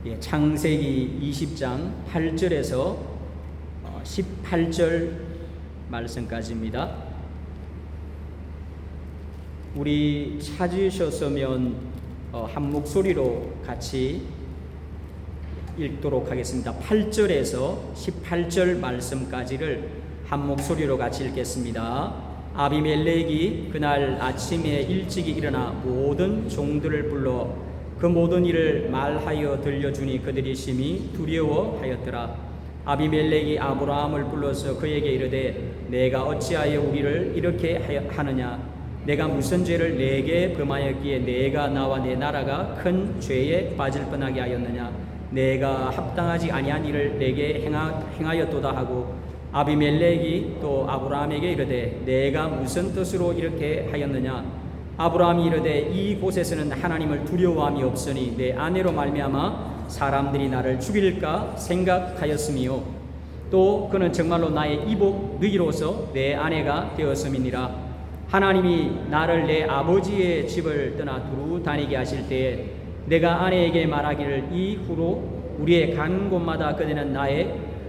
창세기 20장 8절에서 18절 말씀까지입니다. 우리 찾으셨으면 한 목소리로 같이 읽도록 하겠습니다. 8절에서 18절 말씀까지를 한 목소리로 같이 읽겠습니다. 아비멜렉이 그날 아침에 일찍이 일어나 모든 종들을 불러 그 모든 일을 말하여 들려주니 그들이 심히 두려워하였더라. 아비멜렉이 아브라함을 불러서 그에게 이르되 내가 어찌하여 우리를 이렇게 하느냐? 내가 무슨 죄를 내게 범하였기에 내가 나와 내 나라가 큰 죄에 빠질 뻔하게 하였느냐? 내가 합당하지 아니한 일을 내게 행하였도다 하고 아비멜렉이 또 아브라함에게 이르되 내가 무슨 뜻으로 이렇게 하였느냐? 아브라함이 이르되 이곳에서는 하나님을 두려워함이 없으니 내 아내로 말미암아 사람들이 나를 죽일까 생각하였으며 또 그는 정말로 나의 이복 누이로서 내 아내가 되었음이니라. 하나님이 나를 내 아버지의 집을 떠나 두루 다니게 하실 때에 내가 아내에게 말하기를 이후로 우리의 가는 곳마다 그대는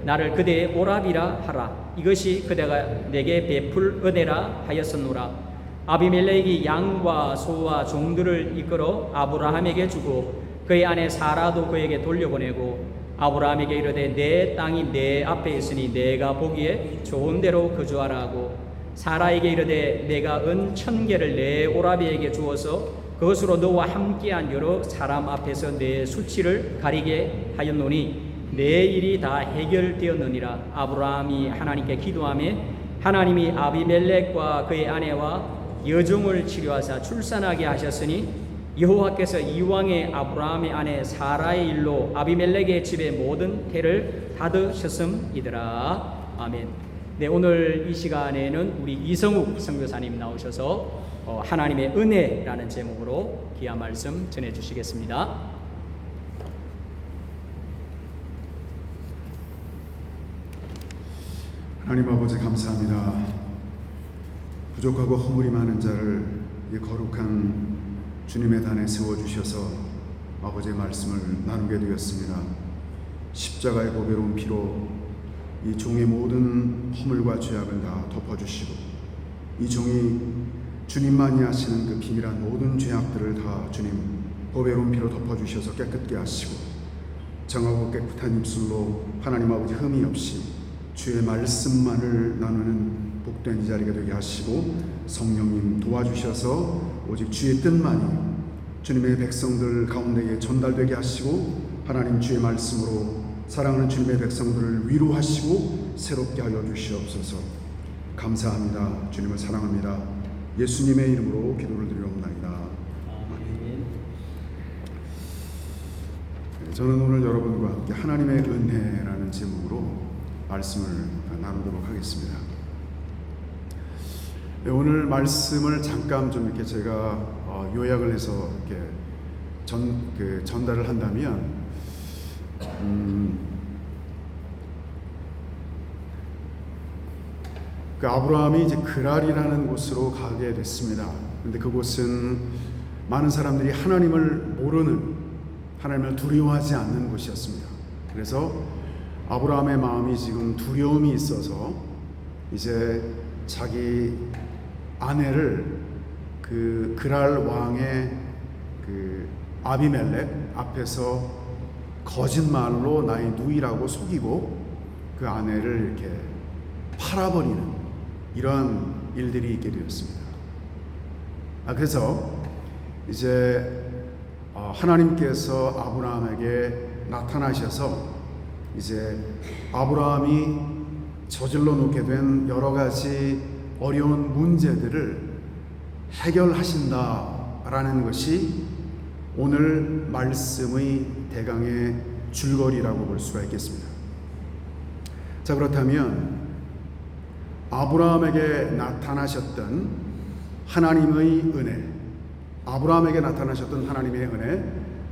나를 그대의 오랍이라 하라. 이것이 그대가 내게 베풀 은혜라 하였었노라. 아비멜렉이 양과 소와 종들을 이끌어 아브라함에게 주고 그의 아내 사라도 그에게 돌려보내고 아브라함에게 이르되 내 땅이 내 앞에 있으니 내가 보기에 좋은 대로 거주하라 하고 사라에게 이르되 내가 은 1000개를 내 오라비에게 주어서 그것으로 너와 함께한 여러 사람 앞에서 내 수치를 가리게 하였노니 내 일이 다 해결되었느니라. 아브라함이 하나님께 기도하며 하나님이 아비멜렉과 그의 아내와 여종을 치료하사 출산하게 하셨으니 여호와께서 이왕에 아브라함의 아내 사라의 일로 아비멜렉의 집의 모든 태를 닫으셨음이더라. 아멘. 네, 오늘 이 시간에는 우리 이성욱 선교사님 나오셔서 하나님의 은혜라는 제목으로 귀한 말씀 전해주시겠습니다. 하나님 아버지 감사합니다. 부족하고 허물이 많은 자를 이 거룩한 주님의 단에 세워주셔서 아버지의 말씀을 나누게 되었습니다. 십자가의 보배로운 피로 이 종의 모든 허물과 죄악을 다 덮어주시고 이 종이 주님만이 하시는 그 비밀한 모든 죄악들을 다 주님 보배로운 피로 덮어주셔서 깨끗게 하시고 정하고 깨끗한 입술로 하나님 아버지 흠이 없이 주의 말씀만을 나누는 복된 이 자리가 되게 하시고 성령님 도와주셔서 오직 주의 뜻만이 주님의 백성들 가운데에 전달되게 하시고 하나님 주의 말씀으로 사랑하는 주님의 백성들을 위로하시고 새롭게 하여 주시옵소서. 감사합니다. 주님을 사랑합니다. 예수님의 이름으로 기도를 드리옵나이다. 아멘. 저는 오늘 여러분과 함께 하나님의 은혜라는 제목으로 말씀을 나누도록 하겠습니다. 오늘 말씀을 잠깐 좀 이렇게 제가 요약을 해서 이렇게 전달을 한다면, 그 아브라함이 이제 그랄이라는 곳으로 가게 됐습니다. 그런데 그곳은 많은 사람들이 하나님을 모르는, 하나님을 두려워하지 않는 곳이었습니다. 그래서 아브라함의 마음이 지금 두려움이 있어서 이제 자기 아내를 그 그랄 왕의 그 아비멜렉 앞에서 거짓말로 나의 누이라고 속이고 그 아내를 이렇게 팔아버리는 이러한 일들이 있게 되었습니다. 그래서 이제 하나님께서 아브라함에게 나타나셔서 이제 아브라함이 저질러 놓게 된 여러 가지 어려운 문제들을 해결하신다라는 것이 오늘 말씀의 대강의 줄거리라고 볼 수가 있겠습니다. 자, 그렇다면 아브라함에게 나타나셨던 하나님의 은혜, 아브라함에게 나타나셨던 하나님의 은혜,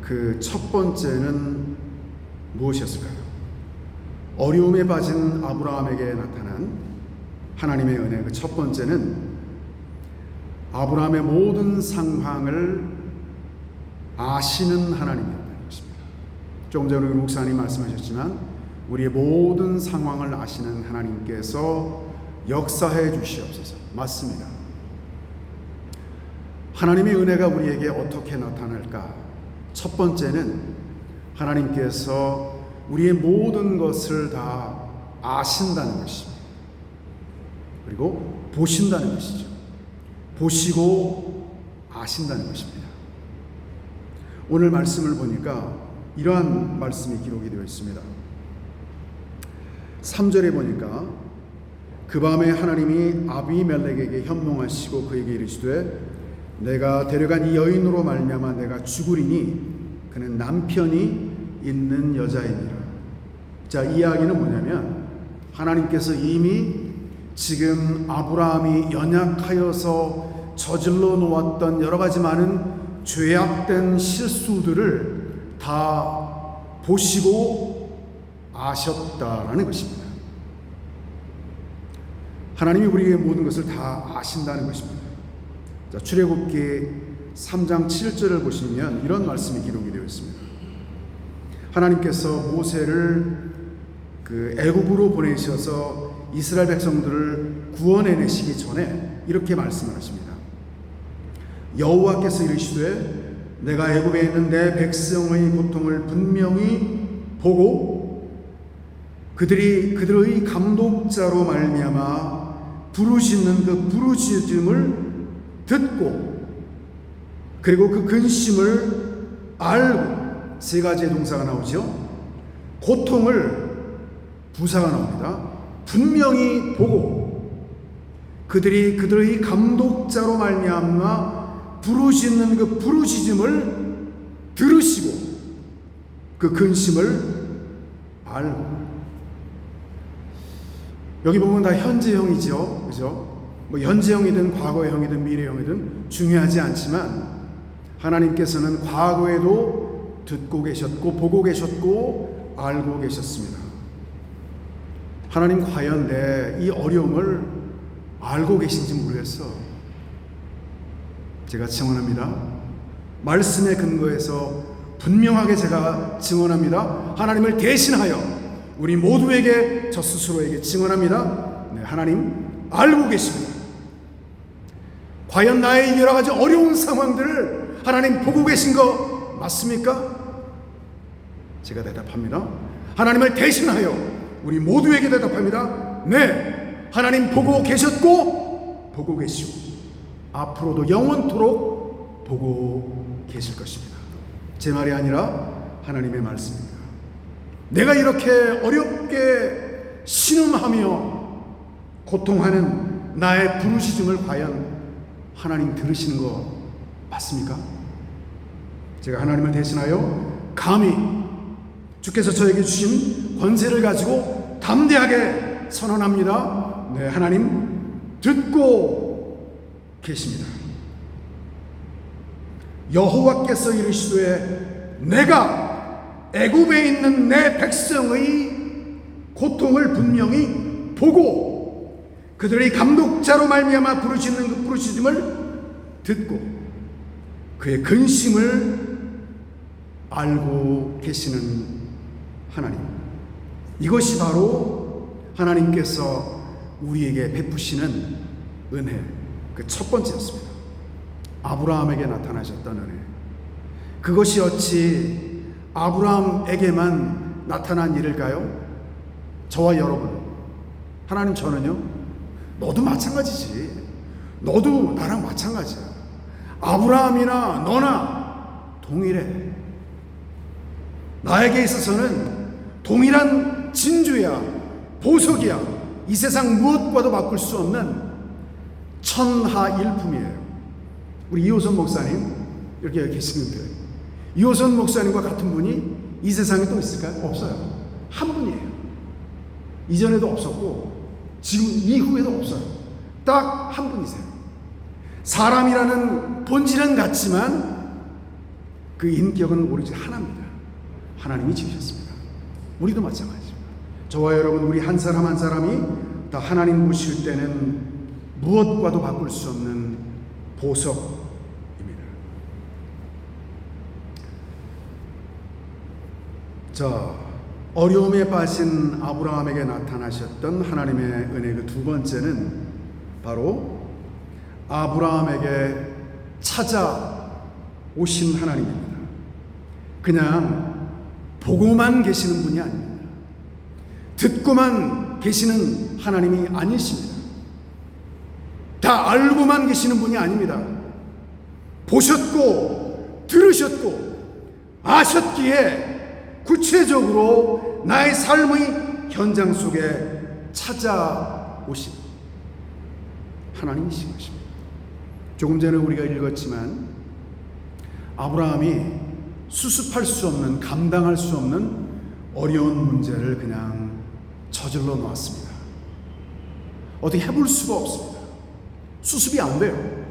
그 첫 번째는 무엇이었을까요? 어려움에 빠진 아브라함에게 나타난 하나님의 은혜, 그 첫 번째는 아브라함의 모든 상황을 아시는 하나님이었다는 것입니다. 조금 전에 우리 목사님 말씀하셨지만 우리의 모든 상황을 아시는 하나님께서 역사해 주시옵소서. 맞습니다. 하나님의 은혜가 우리에게 어떻게 나타날까? 첫 번째는 하나님께서 우리의 모든 것을 다 아신다는 것입니다. 그리고 보신다는 것이죠. 보시고 아신다는 것입니다. 오늘 말씀을 보니까 이러한 말씀이 기록이 되어 있습니다. 3절에 보니까 그 밤에 하나님이 아비멜렉에게 현몽하시고 그에게 이르시되 내가 데려간 이 여인으로 말미암아 내가 죽으리니 그는 남편이 있는 여자이니라. 자, 이 이야기는 뭐냐면 하나님께서 이미 지금 아브라함이 연약하여서 저질러 놓았던 여러 가지 많은 죄악된 실수들을 다 보시고 아셨다라는 것입니다. 하나님이 우리의 모든 것을 다 아신다는 것입니다. 자, 출애굽기 3장 7절을 보시면 이런 말씀이 기록이 되어 있습니다. 하나님께서 모세를 애굽으로 보내셔서 이스라엘 백성들을 구원해내시기 전에 이렇게 말씀을 하십니다. 여호와께서 이르시되 내가 애굽에 있는 내 백성의 고통을 분명히 보고 그들의 감독자로 말미암아 부르짖는 그 부르짖음을 듣고 그리고 그 근심을 알고 세 가지의 동사가 나오죠. 고통을 부사가 나옵니다. 분명히 보고 그들의 감독자로 말미암아 부르짖는 그 부르짖음을 들으시고 그 근심을 알고. 여기 보면 다 현재형이죠, 그죠? 뭐 현재형이든 과거형이든 미래형이든 중요하지 않지만 하나님께서는 과거에도 듣고 계셨고 보고 계셨고 알고 계셨습니다. 하나님 과연 내 이 어려움을 알고 계신지 모르겠어. 제가 증언합니다. 말씀에 근거해서 분명하게 제가 증언합니다. 하나님을 대신하여 우리 모두에게 저 스스로에게 증언합니다. 네, 하나님 알고 계십니다. 과연 나의 여러 가지 어려운 상황들을 하나님 보고 계신 거 맞습니까? 제가 대답합니다. 하나님을 대신하여 우리 모두에게 대답합니다. 네, 하나님 보고 계셨고 보고 계시고 앞으로도 영원토록 보고 계실 것입니다. 제 말이 아니라 하나님의 말씀입니다. 내가 이렇게 어렵게 신음하며 고통하는 나의 부르짖음을 과연 하나님 들으시는 거 맞습니까? 제가 하나님을 대신하여 감히 주께서 저에게 주신 권세를 가지고 담대하게 선언합니다. 네, 하나님 듣고 계십니다. 여호와께서 이르시되 내가 애굽에 있는 내 백성의 고통을 분명히 보고 그들의 감독자로 말미암아 부르짖는 그 부르짖음을 듣고 그의 근심을 알고 계시는 하나님. 이것이 바로 하나님께서 우리에게 베푸시는 은혜, 그 첫 번째였습니다. 아브라함에게 나타나셨던 은혜. 그것이 어찌 아브라함에게만 나타난 일일까요? 저와 여러분, 하나님 저는요, 너도 마찬가지지. 너도 나랑 마찬가지야. 아브라함이나 너나 동일해. 나에게 있어서는 동일한 진주야, 보석이야. 이 세상 무엇과도 바꿀 수 없는 천하일품이에요. 우리 이호선 목사님 이렇게 계시는데 이호선 목사님과 같은 분이 이 세상에 또 있을까요? 없어요. 한 분이에요. 이전에도 없었고 지금 이후에도 없어요. 딱 한 분이세요. 사람이라는 본질은 같지만 그 인격은 오로지 하나입니다. 하나님이 지으셨습니다. 우리도 마찬가지입니다. 저와 여러분 우리 한 사람 한 사람이 다 하나님 보실 때는 무엇과도 바꿀 수 없는 보석입니다. 자, 어려움에 빠진 아브라함에게 나타나셨던 하나님의 은혜 그 두 번째는 바로 아브라함에게 찾아오신 하나님입니다. 그냥 보고만 계시는 분이 아닙니다. 듣고만 계시는 하나님이 아니십니다. 다 알고만 계시는 분이 아닙니다. 보셨고 들으셨고 아셨기에 구체적으로 나의 삶의 현장 속에 찾아오신 하나님이신 것입니다. 조금 전에 우리가 읽었지만 아브라함이 수습할 수 없는, 감당할 수 없는 어려운 문제를 그냥 저질러 놓았습니다. 어떻게 해볼 수가 없습니다. 수습이 안 돼요.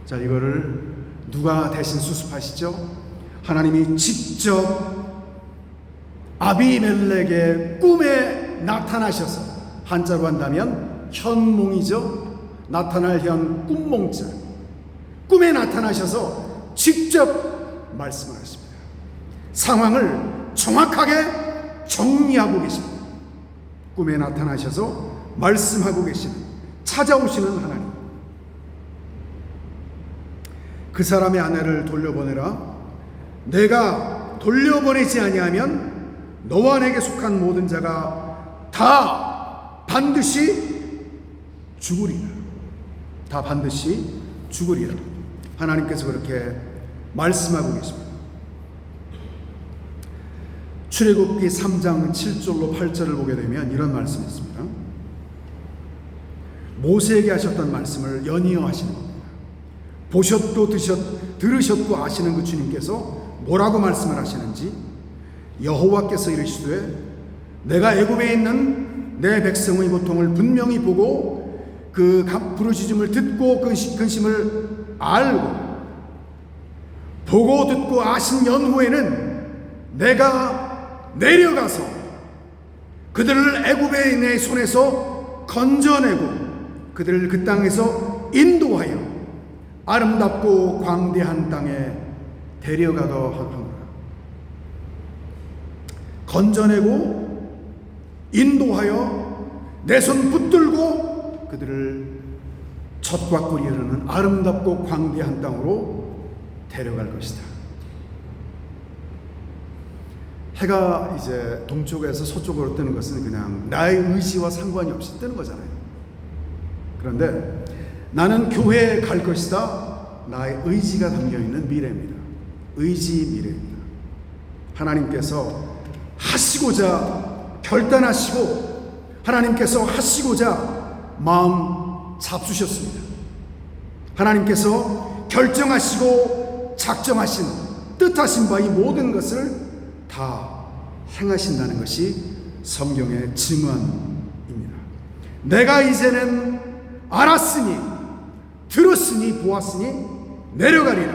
자, 이거를 누가 대신 수습하시죠? 하나님이 직접 아비멜렉의 꿈에 나타나셔서, 한자로 한다면 현몽이죠. 나타날 현, 꿈몽자. 꿈에 나타나셔서 직접 말씀을 하십니다. 상황을 정확하게 정리하고 계십니다. 꿈에 나타나셔서 말씀하고 계시는, 찾아오시는 하나님. 그 사람의 아내를 돌려보내라. 내가 돌려보내지 아니하면 너와 내게 속한 모든 자가 다 반드시 죽으리라. 다 반드시 죽으리라. 하나님께서 그렇게 말씀하고 계십니다. 출애굽기 3장 7절로 8절을 보게 되면 이런 말씀이 있습니다. 모세에게 하셨던 말씀을 연이어 하시는 겁니다. 보셨고 들으셨고 아시는 그 주님께서 뭐라고 말씀을 하시는지, 여호와께서 이르시되 내가 애굽에 있는 내 백성의 고통을 분명히 보고 그 부르짖음을 듣고 근심을 알고 보고 듣고 아신 연후에는 내가 내려가서 그들을 애굽의 내 손에서 건져내고 그들을 그 땅에서 인도하여 아름답고 광대한 땅에 데려가도 하노라. 건져내고 인도하여 내 손 붙들고 그들을 젖과 꿀이 흐르는 아름답고 광대한 땅으로 데려갈 것이다. 해가 이제 동쪽에서 서쪽으로 뜨는 것은 그냥 나의 의지와 상관이 없이 뜨는 거잖아요. 그런데 나는 교회에 갈 것이다. 나의 의지가 담겨있는 미래입니다. 의지 미래입니다. 하나님께서 하시고자 결단하시고 하나님께서 하시고자 마음 잡수셨습니다. 하나님께서 결정하시고 작정하신 뜻하신 바 이 모든 것을 다 행하신다는 것이 성경의 증언입니다. 내가 이제는 알았으니 들었으니 보았으니 내려가리라.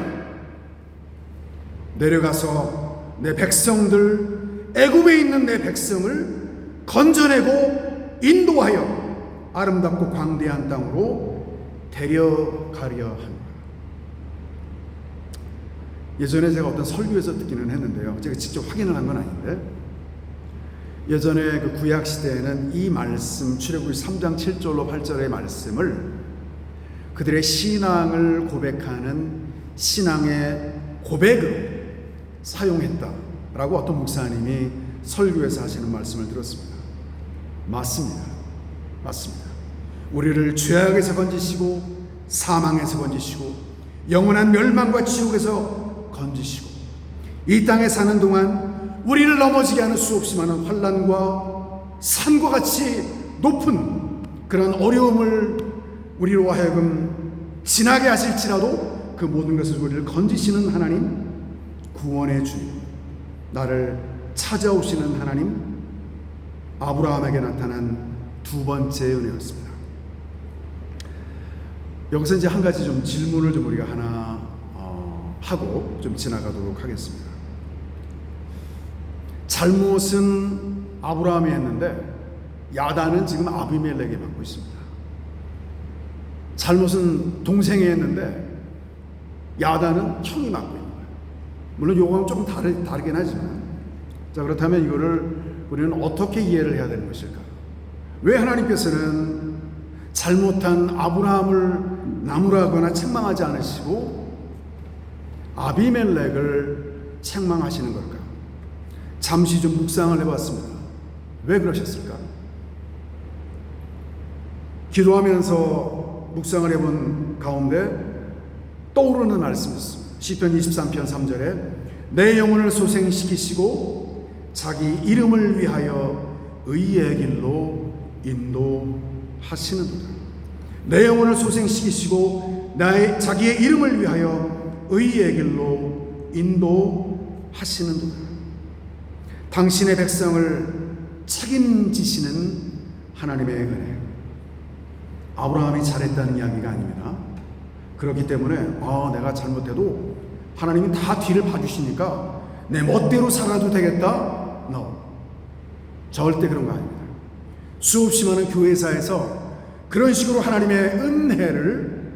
내려가서 내 백성들, 애굽에 있는 내 백성을 건져내고 인도하여 아름답고 광대한 땅으로 데려가려 합니다. 예전에 제가 어떤 설교에서 듣기는 했는데요, 제가 직접 확인을 한 건 아닌데, 예전에 그 구약 시대에는 이 말씀, 출애굽기 3장 7절로 8절의 말씀을 그들의 신앙을 고백하는 신앙의 고백으로 사용했다라고 어떤 목사님이 설교에서 하시는 말씀을 들었습니다. 맞습니다. 맞습니다. 우리를 죄악에서 건지시고 사망에서 건지시고 영원한 멸망과 지옥에서 건지시고 이 땅에 사는 동안 우리를 넘어지게 하는 수없이 많은 환난과 산과 같이 높은 그런 어려움을 우리로 하여금 지나게 하실지라도 그 모든 것을 우리를 건지시는 하나님, 구원의 주님, 나를 찾아오시는 하나님, 아브라함에게 나타난 두 번째 은혜였습니다. 여기서 이제 한 가지 좀 질문을 좀 우리가 하나 하고 좀 지나가도록 하겠습니다. 잘못은 아브라함이 했는데 야단은 지금 아비멜렉이 받고 있습니다. 잘못은 동생이 했는데 야단은 형이 맡고 있는 거예요. 물론 요거는 조금 다르긴 하지만 자, 그렇다면 이거를 우리는 어떻게 이해를 해야 되는 것일까? 왜 하나님께서는 잘못한 아브라함을 나무라거나 책망하지 않으시고 아비멜렉을 책망하시는 걸까? 잠시 좀 묵상을 해봤습니다. 왜 그러셨을까? 기도하면서 묵상을 해본 가운데 떠오르는 말씀이 있습니다. 시편 23편 3절에 내 영혼을 소생시키시고 자기 이름을 위하여 의의 길로 인도하시는도다. 내 영혼을 소생시키시고 자기의 이름을 위하여 의의 길로 인도하시는도다. 당신의 백성을 책임지시는 하나님의 은혜. 아브라함이 잘했다는 이야기가 아닙니다. 그렇기 때문에 내가 잘못해도 하나님이 다 뒤를 봐주시니까 내 멋대로 살아도 되겠다? No. 절대 그런 거 아닙니다. 수없이 많은 교회사에서 그런 식으로 하나님의 은혜를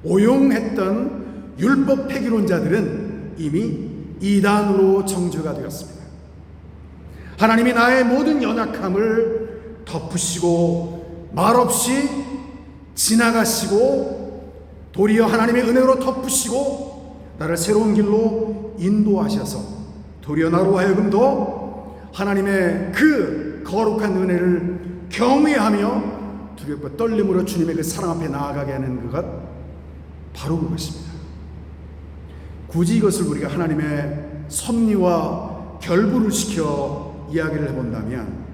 오용했던 율법 폐기론자들은 이미 이단으로 정죄가 되었습니다. 하나님이 나의 모든 연약함을 덮으시고 말없이 지나가시고 도리어 하나님의 은혜로 덮으시고 나를 새로운 길로 인도하셔서 도리어 나로 하여금 더 하나님의 그 거룩한 은혜를 경외하며 두렵고 떨림으로 주님의 그 사랑 앞에 나아가게 하는 그것, 바로 그것입니다. 굳이 이것을 우리가 하나님의 섭리와 결부를 시켜 이야기를 해본다면,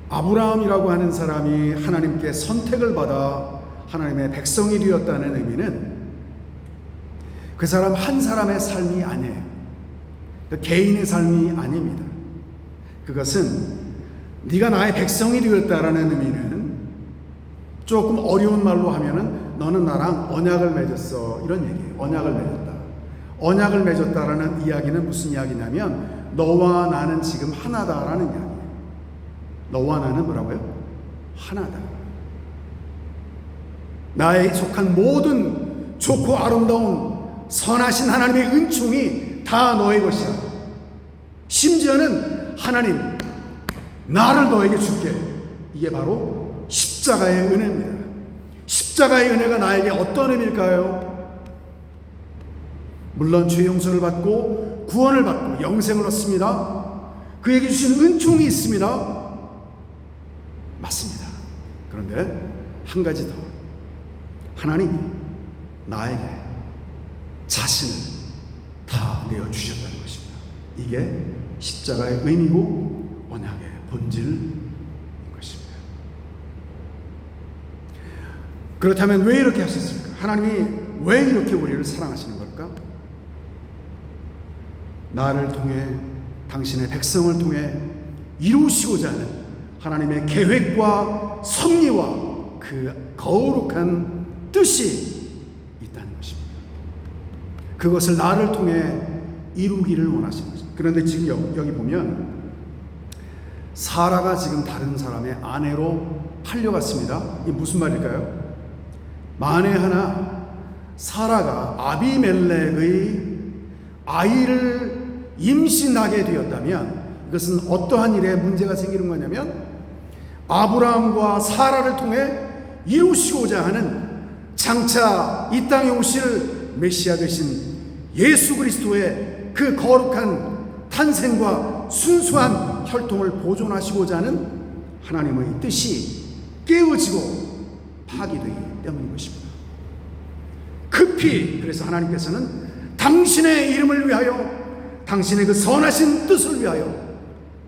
아브라함이라고 하는 사람이 하나님께 선택을 받아 하나님의 백성이 되었다는 의미는 그 사람 한 사람의 삶이 아니에요. 개인의 삶이 아닙니다. 그것은 네가 나의 백성이 되었다라는 의미는 조금 어려운 말로 하면은 너는 나랑 언약을 맺었어, 이런 얘기예요. 언약을 맺었다. 언약을 맺었다라는 이야기는 무슨 이야기냐면 너와 나는 지금 하나다라는 이야기예요. 너와 나는 뭐라고요? 하나다. 나에 속한 모든 좋고 아름다운 선하신 하나님의 은총이 다 너의 것이야. 심지어는 하나님, 나를 너에게 줄게. 이게 바로 십자가의 은혜입니다. 십자가의 은혜가 나에게 어떤 의미일까요? 물론 죄 용서를 받고 구원을 받고 영생을 얻습니다. 그에게 주신 은총이 있습니다. 맞습니다. 그런데 한 가지 더, 하나님이 나에게 자신을 다 내어주셨다는 것입니다. 이게 십자가의 의미고 언약의 본질인 것입니다. 그렇다면 왜 이렇게 하셨을까? 하나님이 왜 이렇게 우리를 사랑하시는 걸까? 나를 통해, 당신의 백성을 통해 이루시고자 하는 하나님의 계획과 섭리와 그 거룩한 뜻이 있다는 것입니다. 그것을 나를 통해 이루기를 원하시는 것입니다. 그런데 지금 여기 보면 사라가 지금 다른 사람의 아내로 팔려갔습니다. 이게 무슨 말일까요? 만에 하나 사라가 아비멜렉의 아이를 임신하게 되었다면 이것은 어떠한 일에 문제가 생기는 거냐면 아브라함과 사라를 통해 이루시고자 하는 장차 이 땅에 오실 메시아 되신 예수 그리스도의 그 거룩한 탄생과 순수한 혈통을 보존하시고자 하는 하나님의 뜻이 깨어지고 파기되기 때문인 것입니다. 급히 그래서 하나님께서는 당신의 이름을 위하여, 당신의 그 선하신 뜻을 위하여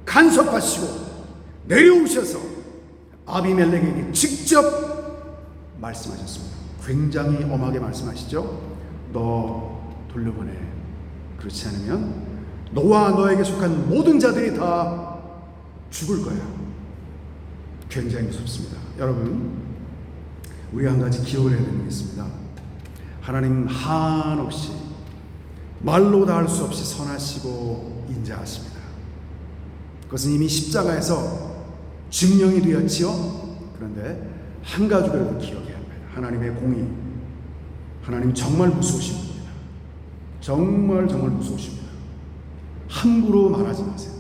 간섭하시고 내려오셔서 아비멜렉에게 직접 말씀하셨습니다. 굉장히 엄하게 말씀하시죠. 너 돌려보내. 그렇지 않으면 너와 너에게 속한 모든 자들이 다 죽을 거야. 굉장히 무섭습니다. 여러분, 우리가 한 가지 기억을 해야 되는 게 있습니다. 하나님 한없이 말로 다 할 수 없이 선하시고 인자하십니다. 그것은 이미 십자가에서 증명이 되었지요. 그런데 한 가지를 기억해야 합니다. 하나님의 공의. 하나님 정말 무서우신 분입니다. 정말 무서우십니다. 함부로 말하지 마세요.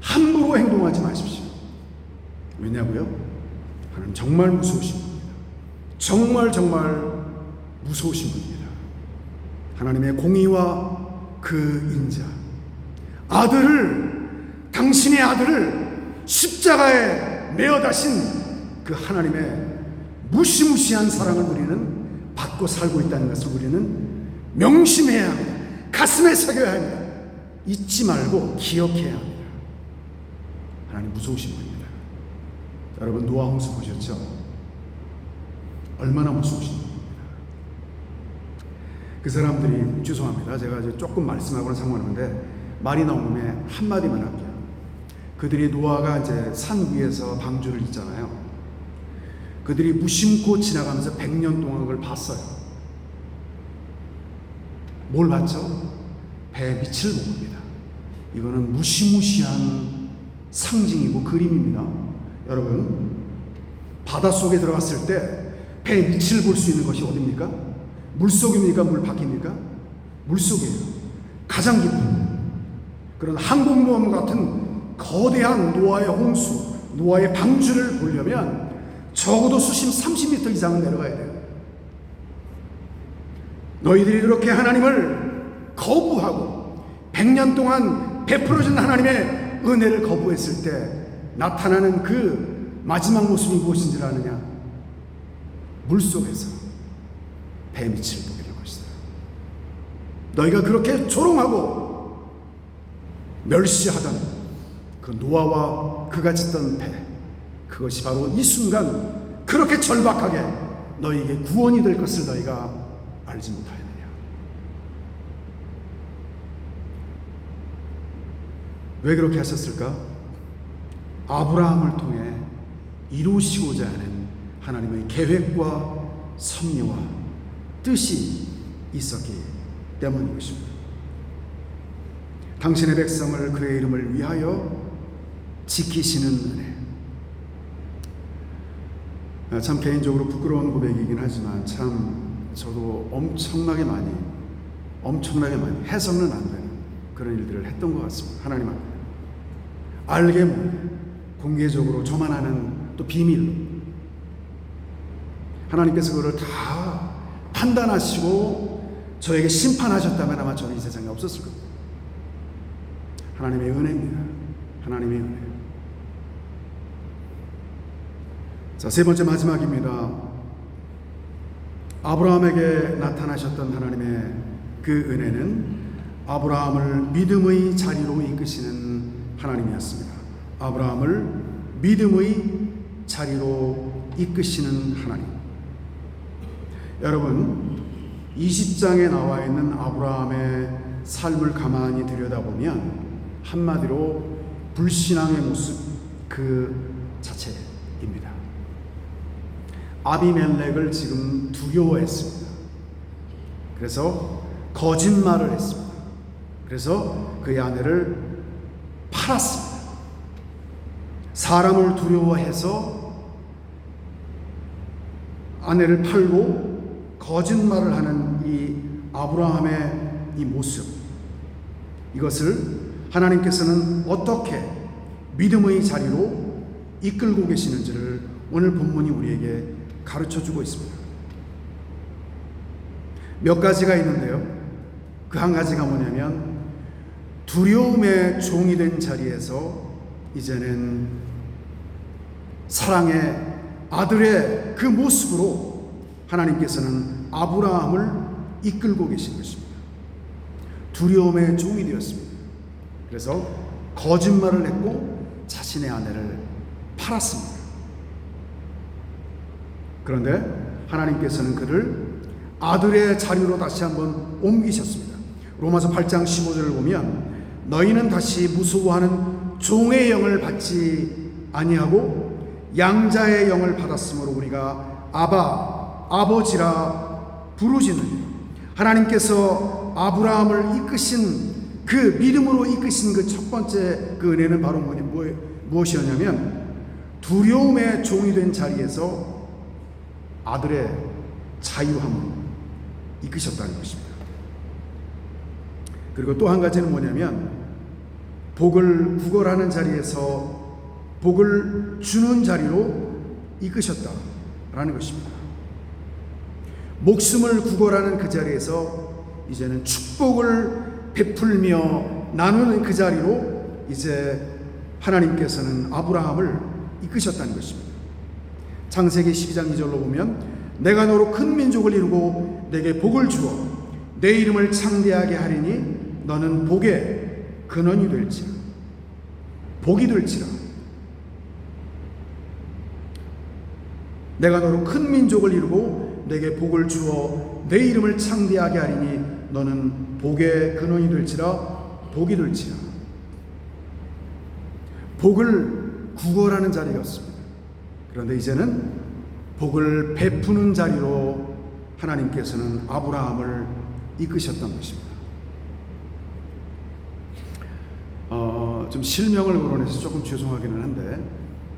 함부로 행동하지 마십시오. 왜냐고요? 하나님 정말 무서우신 분입니다. 정말 무서우신 분입니다. 하나님의 공의와 그 인자, 당신의 아들을 십자가에 매어 다신 그 하나님의 무시무시한 사랑을 우리는 받고 살고 있다는 것을 우리는 명심해야 합니다. 가슴에 새겨야 합니다. 잊지 말고 기억해야 합니다. 하나님 무서우신 분입니다. 여러분 노아 홍수 보셨죠? 얼마나 무서우신 분입니다. 그 사람들이, 죄송합니다, 제가 이제 조금 말씀하고는 상관없는데 말이 나오면 한마디만 할게요. 그들이 노아가 이제 산 위에서 방주를 있잖아요. 그들이 무심코 지나가면서 100년 동안 그걸 봤어요. 뭘 봤죠? 배의 밑을 봅니다. 이거는 무시무시한 상징이고 그림입니다. 여러분, 바닷속에 들어갔을 때 배의 밑을 볼 수 있는 것이 어디입니까? 물속입니까? 물 밖입니까? 물속이에요. 가장 깊은 그런 항공모함 같은 거대한 노아의 홍수, 노아의 방주를 보려면 적어도 수심 30m 이상은 내려가야 돼요. 너희들이 그렇게 하나님을 거부하고 100년 동안 베풀어준 하나님의 은혜를 거부했을 때 나타나는 그 마지막 모습이 무엇인지 아느냐? 물속에서 배 밑을 보게 될 것이다. 너희가 그렇게 조롱하고 멸시하던 그 노아와 그가 짓던 배, 그것이 바로 이 순간 그렇게 절박하게 너희에게 구원이 될 것을 너희가 알지 못하였느냐. 왜 그렇게 하셨을까? 아브라함을 통해 이루시고자 하는 하나님의 계획과 섭리와 뜻이 있었기 때문인 것입니다. 당신의 백성을 그의 이름을 위하여 지키시는 은혜. 참 개인적으로 부끄러운 고백이긴 하지만 참 저도 엄청나게 많이 해서는 안 되는 그런 일들을 했던 것 같습니다. 하나님 앞에 알게 모르게 공개적으로 저만 아는 또 비밀로 하나님께서 그걸 다 판단하시고 저에게 심판하셨다면 아마 저는 이 세상에 없었을 겁니다. 하나님의 은혜입니다. 하나님의 은혜. 자, 세 번째 마지막입니다. 아브라함에게 나타나셨던 하나님의 그 은혜는 아브라함을 믿음의 자리로 이끄시는 하나님이었습니다. 아브라함을 믿음의 자리로 이끄시는 하나님. 여러분, 20장에 나와 있는 아브라함의 삶을 가만히 들여다보면 한마디로 불신앙의 모습 그 자체입니다. 아비멜렉을 지금 두려워했습니다. 그래서 거짓말을 했습니다. 그래서 그의 아내를 팔았습니다. 사람을 두려워해서 아내를 팔고 거짓말을 하는 이 아브라함의 이 모습, 이것을 하나님께서는 어떻게 믿음의 자리로 이끌고 계시는지를 오늘 본문이 우리에게 가르쳐주고 있습니다. 몇 가지가 있는데요, 그 한 가지가 뭐냐면 두려움의 종이 된 자리에서 이제는 사랑의 아들의 그 모습으로 하나님께서는 아브라함을 이끌고 계신 것입니다. 두려움의 종이 되었습니다. 그래서 거짓말을 했고 자신의 아내를 팔았습니다. 그런데 하나님께서는 그를 아들의 자리로 다시 한번 옮기셨습니다. 로마서 8장 15절을 보면 너희는 다시 무서워하는 종의 영을 받지 아니하고 양자의 영을 받았으므로 우리가 아버지라 부르짖느니. 하나님께서 아브라함을 이끄신 그 믿음으로 이끄신 그 첫 번째 그 은혜는 바로 무엇이었냐면 두려움의 종이 된 자리에서 아들의 자유함으로 이끄셨다는 것입니다. 그리고 또 한 가지는 뭐냐면 복을 구걸하는 자리에서 복을 주는 자리로 이끄셨다라는 것입니다. 목숨을 구걸하는 그 자리에서 이제는 축복을 베풀며 나누는 그 자리로 이제 하나님께서는 아브라함을 이끄셨다는 것입니다. 창세기 12장 2절로 보면 내가 너로 큰 민족을 이루고 내게 복을 주어 내 이름을 창대하게 하리니 너는 복의 근원이 될지라. 복이 될지라. 내가 너로 큰 민족을 이루고 내게 복을 주어 내 이름을 창대하게 하리니 너는 복의 근원이 될지라. 복이 될지라. 복을 구걸하는 자리였습니다. 그런데 이제는 복을 베푸는 자리로 하나님께서는 아브라함을 이끄셨던 것입니다. 좀 실명을 거론해서 조금 죄송하기는 한데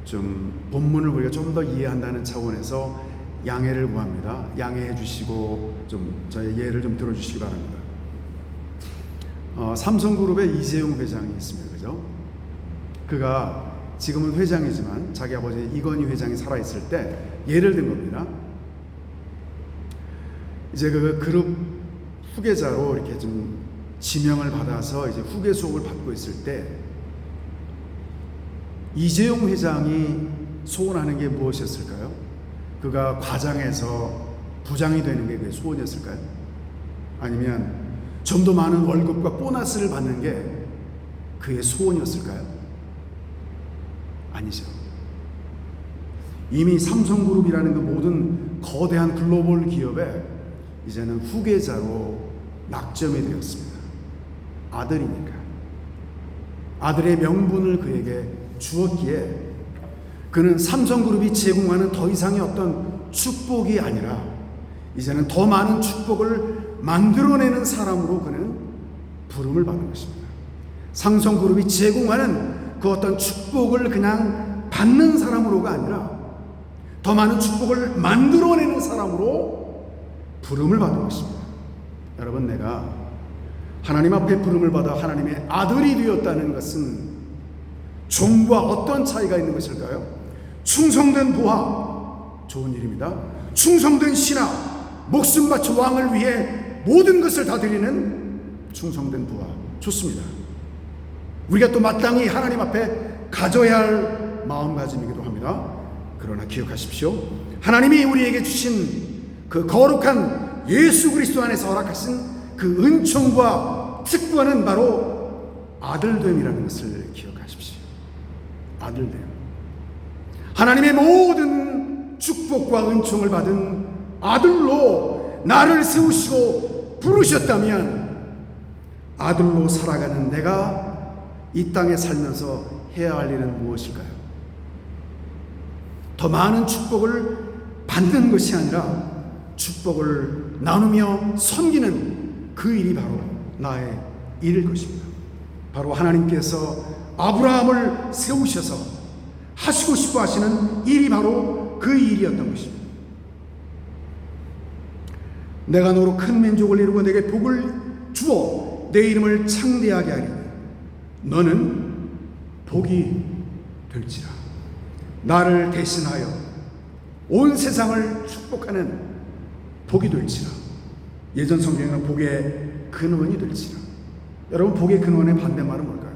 좀 본문을 우리가 좀 더 이해한다는 차원에서 양해를 구합니다. 양해해 주시고 좀 저의 예를 좀 들어주시기 바랍니다. 삼성그룹의 이재용 회장이 있습니다. 그죠? 그가 지금은 회장이지만 자기 아버지 이건희 회장이 살아있을 때 예를 든 겁니다. 이제 그 그룹 후계자로 이렇게 좀 지명을 받아서 이제 후계 수업을 받고 있을 때 이재용 회장이 소원하는 게 무엇이었을까요? 그가 과장해서 부장이 되는 게 그의 소원이었을까요? 아니면 좀 더 많은 월급과 보너스를 받는 게 그의 소원이었을까요? 아니죠. 이미 삼성그룹이라는 그 모든 거대한 글로벌 기업에 이제는 후계자로 낙점이 되었습니다. 아들이니까. 아들의 명분을 그에게 주었기에 그는 삼성그룹이 제공하는 더 이상의 어떤 축복이 아니라 이제는 더 많은 축복을 만들어내는 사람으로 그는 부름을 받는 것입니다. 삼성그룹이 제공하는 그 어떤 축복을 그냥 받는 사람으로가 아니라 더 많은 축복을 만들어내는 사람으로 부름을 받은 것입니다. 여러분, 내가 하나님 앞에 부름을 받아 하나님의 아들이 되었다는 것은 종과 어떤 차이가 있는 것일까요? 충성된 부하, 좋은 일입니다. 충성된 신하, 목숨 바쳐 왕을 위해 모든 것을 다 드리는 충성된 부하, 좋습니다. 우리가 또 마땅히 하나님 앞에 가져야 할 마음가짐이기도 합니다. 그러나 기억하십시오. 하나님이 우리에게 주신 그 거룩한 예수 그리스도 안에서 허락하신 그 은총과 특권은 바로 아들됨이라는 것을 기억하십시오. 아들됨. 하나님의 모든 축복과 은총을 받은 아들로 나를 세우시고 부르셨다면 아들로 살아가는 내가 이 땅에 살면서 해야 할 일은 무엇일까요? 더 많은 축복을 받는 것이 아니라 축복을 나누며 섬기는 그 일이 바로 나의 일일 것입니다. 바로 하나님께서 아브라함을 세우셔서 하시고 싶어 하시는 일이 바로 그 일이었던 것입니다. 내가 너로 큰 민족을 이루고 내게 복을 주어 내 이름을 창대하게 하리니 너는 복이 될지라. 나를 대신하여 온 세상을 축복하는 복이 될지라. 예전 성경에는 복의 근원이 될지라. 여러분, 복의 근원의 반대말은 뭘까요?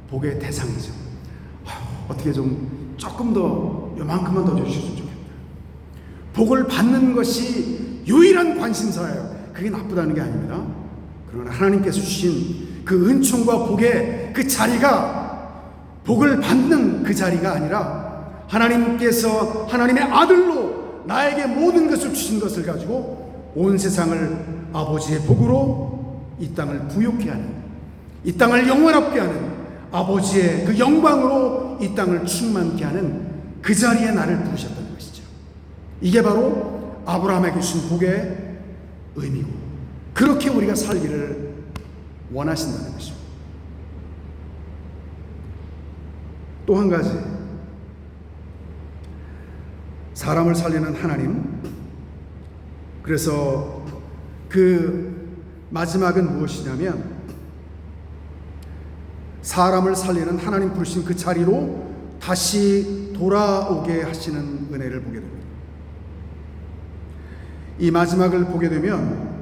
복의 대상이죠. 어떻게 좀 조금 더 요만큼만 더 주셨으면 좋겠다. 복을 받는 것이 유일한 관심사예요. 그게 나쁘다는 게 아닙니다. 그러나 하나님께서 주신 그 은총과 복의 그 자리가 복을 받는 그 자리가 아니라 하나님께서 하나님의 아들로 나에게 모든 것을 주신 것을 가지고 온 세상을 아버지의 복으로 이 땅을 부욕케 하는, 이 땅을 영원롭게 하는 아버지의 그 영광으로 이 땅을 충만케 하는 그 자리에 나를 부르셨다는 것이죠. 이게 바로 아브라함에게 주신 복의 의미고, 그렇게 우리가 살기를 원하신다는 것입니다. 또 한 가지, 사람을 살리는 하나님. 그래서 그 마지막은 무엇이냐면 사람을 살리는 하나님 부르신 그 자리로 다시 돌아오게 하시는 은혜를 보게 됩니다. 이 마지막을 보게 되면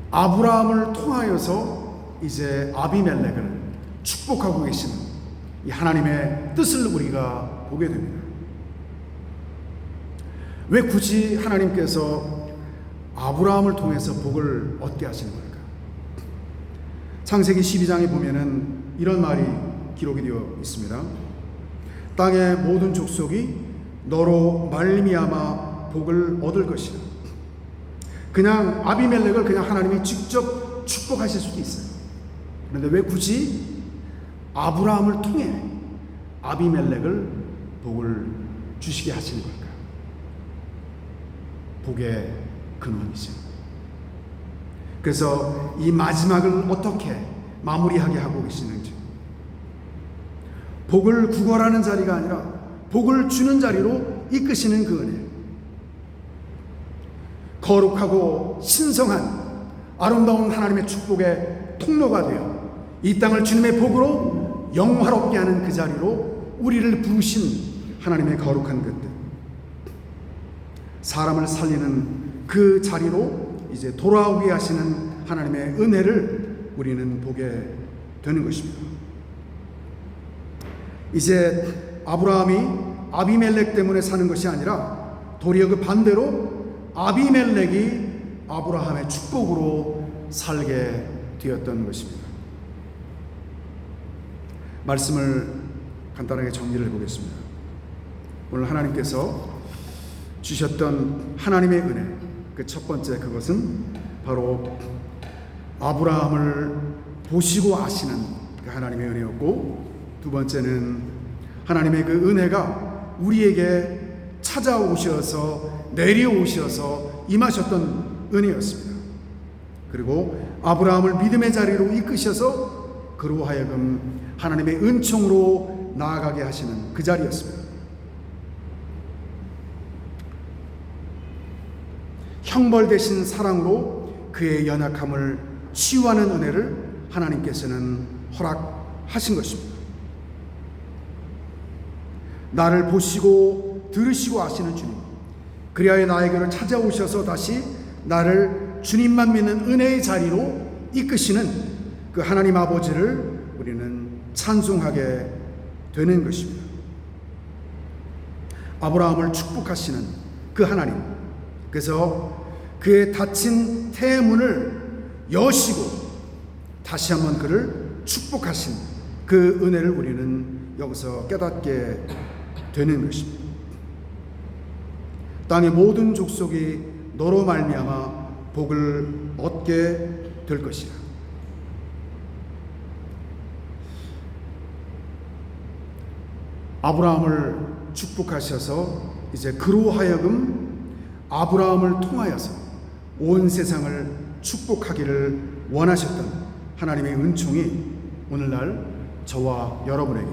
아브라함을 통하여서 이제 아비멜렉을 축복하고 계시는 이 하나님의 뜻을 우리가 보게 됩니다. 왜 굳이 하나님께서 아브라함을 통해서 복을 얻게 하시는 걸까? 창세기 12장에 보면은 이런 말이 기록이 되어 있습니다. 땅의 모든 족속이 너로 말미암아 복을 얻을 것이라. 그냥 아비멜렉을 그냥 하나님이 직접 축복하실 수도 있어요. 그런데 왜 굳이 아브라함을 통해 아비멜렉을 복을 주시게 하시는 걸까요? 복의 근원이죠. 그래서 이 마지막을 어떻게 마무리하게 하고 계시는지, 복을 구걸하는 자리가 아니라 복을 주는 자리로 이끄시는 그 은혜, 거룩하고 신성한 아름다운 하나님의 축복의 통로가 되어 이 땅을 주님의 복으로 영화롭게 하는 그 자리로 우리를 부르신 하나님의 거룩한 것들, 사람을 살리는 그 자리로 이제 돌아오게 하시는 하나님의 은혜를 우리는 보게 되는 것입니다. 이제 아브라함이 아비멜렉 때문에 사는 것이 아니라 도리어 그 반대로 아비멜렉이 아브라함의 축복으로 살게 되었던 것입니다. 말씀을 간단하게 정리를 해보겠습니다. 오늘 하나님께서 주셨던 하나님의 은혜, 그 첫 번째 그것은 바로 아브라함을 보시고 아시는 그 하나님의 은혜였고, 두 번째는 하나님의 그 은혜가 우리에게 찾아오셔서 내려오셔서 임하셨던 은혜였습니다. 그리고 아브라함을 믿음의 자리로 이끄셔서 그로 하여금 하나님의 은총으로 나아가게 하시는 그 자리였습니다. 형벌 대신 사랑으로 그의 연약함을 치유하는 은혜를 하나님께서는 허락하신 것입니다. 나를 보시고 들으시고 아시는 주님, 그리하여 나에게로 찾아오셔서 다시 나를 주님만 믿는 은혜의 자리로 이끄시는 그 하나님 아버지를 우리는 찬송하게 되는 것입니다. 아브라함을 축복하시는 그 하나님, 그래서 그의 닫힌 태문을 여시고 다시 한번 그를 축복하신 그 은혜를 우리는 여기서 깨닫게 되는 것입니다. 땅의 모든 족속이 너로 말미암아 복을 얻게 될 것이라. 아브라함을 축복하셔서 이제 그로 하여금 아브라함을 통하여서 온 세상을 축복하기를 원하셨던 하나님의 은총이 오늘날 저와 여러분에게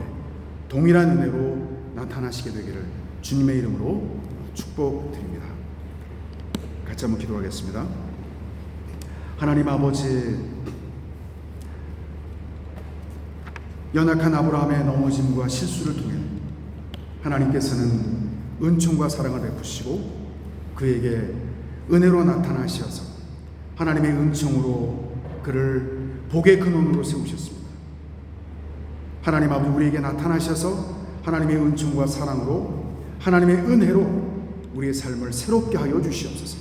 동일한 은혜로 나타나시게 되기를 주님의 이름으로 축복드립니다. 같이 한번 기도하겠습니다. 하나님 아버지, 연약한 아브라함의 넘어짐과 실수를 통해 하나님께서는 은총과 사랑을 베푸시고 그에게 은혜로 나타나셔서 하나님의 은총으로 그를 복의 근원으로 세우셨습니다. 하나님 아버지, 우리에게 나타나셔서 하나님의 은총과 사랑으로 하나님의 은혜로 우리의 삶을 새롭게 하여 주시옵소서.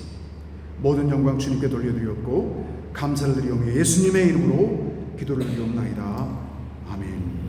모든 영광 주님께 돌려드렸고 감사를 드리오며 예수님의 이름으로 기도를 드리옵나이다. 아멘.